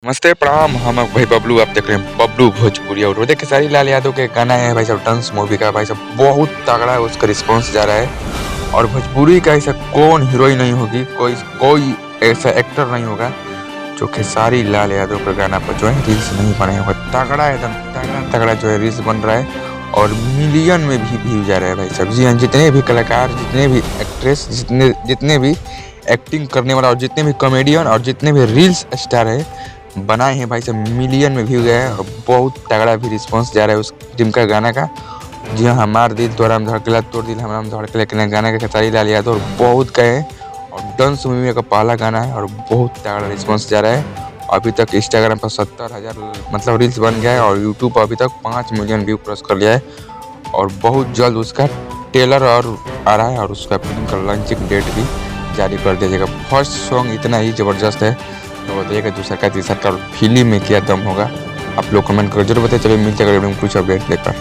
नमस्ते प्रणाम। हम भाई बबलू, आप देख रहे हैं बबलू भोजपुरी। और देखिए खेसारी लाल यादव के गाना है भाई साहब, डांस मूवी का भाई साहब बहुत तगड़ा है, उसका रिस्पांस जा रहा है। और भोजपुरी का ऐसा कौन हीरोइन नहीं होगी, कोई कोई ऐसा एक्टर नहीं होगा जो खेसारी लाल यादव का गाना पर जो है रील्स नहीं बने होगा। तगड़ा है, एकदम तगड़ा तगड़ा जो है रील्स बन रहा है और मिलियन में भी व्यू जा रहा है भाई साहब। जी हाँ, जितने भी कलाकार, जितने भी एक्ट्रेस, जितने जितने भी एक्टिंग करने वाला और जितने भी कॉमेडियन और जितने भी रील्स स्टार है बनाए हैं भाई साहब, मिलियन में व्यू गया है और बहुत तगड़ा भी रिस्पांस जा रहा है उस टीम का गाना का। जी हाँ, हमार दिल तोरा हम धड़कला, तोड़ दिल हमारा हम धड़कला के गाना का खेसारी लाल यादव और बहुत गए हैं। और डांस मूवी का पहला गाना है और बहुत तगड़ा रिस्पांस जा रहा है। अभी तक इंस्टाग्राम पर 70,000 मतलब रील्स बन गया है और यूट्यूब पर अभी तक 5 मिलियन व्यू क्रॉस कर लिया है। और बहुत जल्द उसका ट्रेलर और आ रहा है और उसका फिल्म का लॉन्चिंग डेट भी जारी कर दिया जाएगा। फर्स्ट सॉन्ग इतना ही ज़बरदस्त है, तो बताइएगा दूसरा का तीसरा का फिल्म में क्या दम होगा। आप लोग कमेंट करो जरूर बताइए। चलिए मिलते हैं अगले वीडियो में कुछ अपडेट लेकर।